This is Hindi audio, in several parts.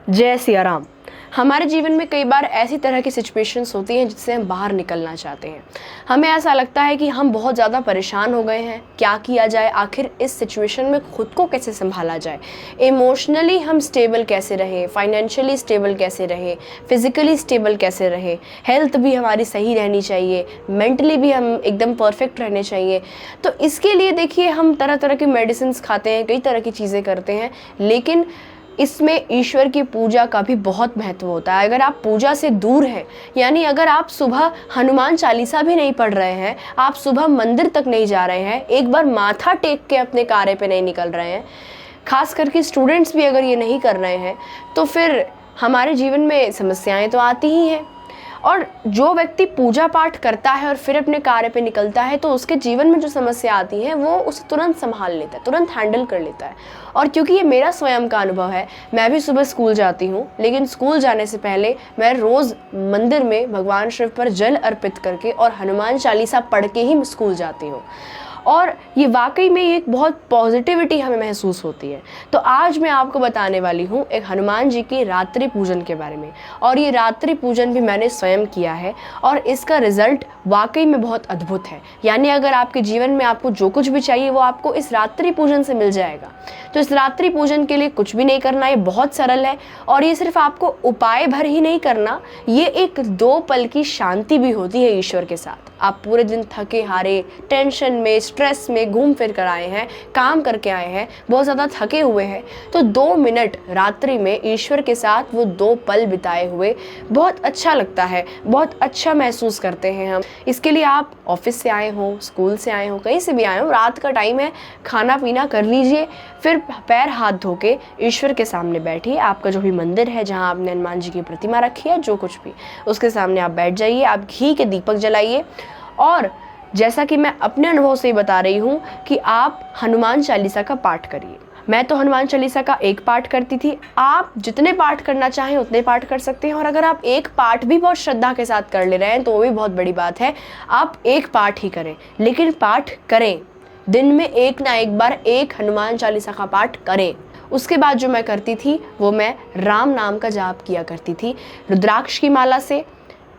जय सिया राम। हमारे जीवन में कई बार ऐसी तरह की सिचुएशंस होती हैं जिससे हम बाहर निकलना चाहते हैं। हमें ऐसा लगता है कि हम बहुत ज़्यादा परेशान हो गए हैं, क्या किया जाए, आखिर इस सिचुएशन में खुद को कैसे संभाला जाए, इमोशनली हम स्टेबल कैसे रहें, फाइनेंशियली स्टेबल कैसे रहें, फिज़िकली स्टेबल कैसे रहें, हेल्थ भी हमारी सही रहनी चाहिए, मेंटली भी हम एकदम परफेक्ट रहने चाहिए। तो इसके लिए देखिए हम तरह तरह की मेडिसिन खाते हैं, कई तरह की चीज़ें करते हैं, लेकिन इसमें ईश्वर की पूजा का भी बहुत महत्व होता है। अगर आप पूजा से दूर हैं, यानी अगर आप सुबह हनुमान चालीसा भी नहीं पढ़ रहे हैं, आप सुबह मंदिर तक नहीं जा रहे हैं, एक बार माथा टेक के अपने कार्य पे नहीं निकल रहे हैं, खास करके स्टूडेंट्स भी अगर ये नहीं कर रहे हैं, तो फिर हमारे जीवन में समस्याएं तो आती ही हैं। और जो व्यक्ति पूजा पाठ करता है और फिर अपने कार्य पे निकलता है, तो उसके जीवन में जो समस्या आती है वो उसे तुरंत संभाल लेता है, तुरंत हैंडल कर लेता है। और क्योंकि ये मेरा स्वयं का अनुभव है, मैं भी सुबह स्कूल जाती हूँ, लेकिन स्कूल जाने से पहले मैं रोज़ मंदिर में भगवान शिव पर जल अर्पित करके और हनुमान चालीसा पढ़ के ही स्कूल जाती हूँ। और ये वाकई में एक बहुत पॉजिटिविटी हमें महसूस होती है। तो आज मैं आपको बताने वाली हूँ एक हनुमान जी की रात्रि पूजन के बारे में। और ये रात्रि पूजन भी मैंने स्वयं किया है और इसका रिजल्ट वाकई में बहुत अद्भुत है। यानी अगर आपके जीवन में आपको जो कुछ भी चाहिए वो आपको इस रात्रि पूजन से मिल जाएगा। तो इस रात्रि पूजन के लिए कुछ भी नहीं करना, ये बहुत सरल है। और ये सिर्फ आपको उपाय भर ही नहीं करना, ये एक 2 पल की शांति भी होती है ईश्वर के साथ। आप पूरे दिन थके हारे, टेंशन में, स्ट्रेस में घूम फिर कर आए हैं, काम करके आए हैं, बहुत ज़्यादा थके हुए हैं, तो 2 मिनट रात्रि में ईश्वर के साथ वो 2 पल बिताए हुए बहुत अच्छा लगता है, बहुत अच्छा महसूस करते हैं हम। इसके लिए आप ऑफिस से आए हों, स्कूल से आए हों, कहीं से भी आए हों, रात का टाइम है, खाना पीना कर लीजिए, फिर पैर हाथ धो के ईश्वर के सामने बैठिए। आपका जो भी मंदिर है जहाँ आपने हनुमान जी की प्रतिमा रखी है, जो कुछ भी, उसके सामने आप बैठ जाइए, आप घी के दीपक जलाइए। और जैसा कि मैं अपने अनुभव से ही बता रही हूँ कि आप हनुमान चालीसा का पाठ करिए। मैं तो हनुमान चालीसा का 1 पाठ करती थी, आप जितने पाठ करना चाहें उतने पाठ कर सकते हैं। और अगर आप 1 पाठ भी बहुत श्रद्धा के साथ कर ले रहे हैं तो वो भी बहुत बड़ी बात है। आप 1 पाठ ही करें, लेकिन पाठ करें, दिन में 1 ना 1 बार 1 हनुमान चालीसा का पाठ करें। उसके बाद जो मैं करती थी वो मैं राम नाम का जाप किया करती थी, रुद्राक्ष की माला से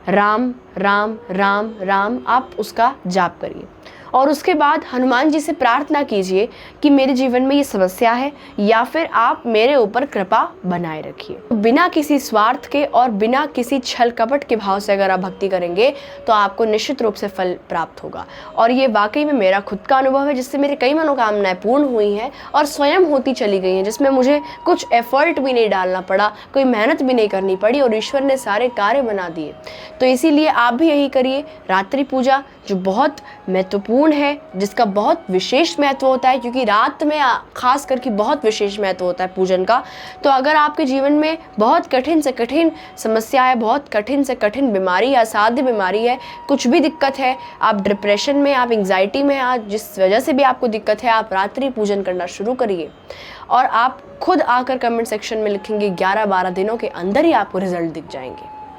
राम राम राम राम आप उसका जाप करिए। और उसके बाद हनुमान जी से प्रार्थना कीजिए कि मेरे जीवन में ये समस्या है, या फिर आप मेरे ऊपर कृपा बनाए रखिए। बिना किसी स्वार्थ के और बिना किसी छल कपट के भाव से अगर आप भक्ति करेंगे तो आपको निश्चित रूप से फल प्राप्त होगा। और ये वाकई में मेरा खुद का अनुभव है, जिससे मेरी कई मनोकामनाएं पूर्ण हुई हैं और स्वयं होती चली गई हैं, जिसमें मुझे कुछ एफर्ट भी नहीं डालना पड़ा, कोई मेहनत भी नहीं करनी पड़ी और ईश्वर ने सारे कार्य बना दिए। तो इसीलिए आप भी यही करिए। रात्रि पूजा जो बहुत महत्वपूर्ण है, जिसका बहुत विशेष महत्व होता है, क्योंकि रात में खास करके बहुत विशेष महत्व होता है पूजन का। तो अगर आपके जीवन में बहुत कठिन से कठिन समस्या है, बहुत कठिन से कठिन बीमारी है, असाध्य बीमारी है, कुछ भी दिक्कत है, आप डिप्रेशन में, आप एंग्जाइटी में, आज जिस वजह से भी आपको दिक्कत है, आप रात्रि पूजन करना शुरू करिए। और आप खुद आकर कमेंट सेक्शन में लिखेंगे, 11-12 दिनों के अंदर ही आपको रिजल्ट दिख जाएंगे।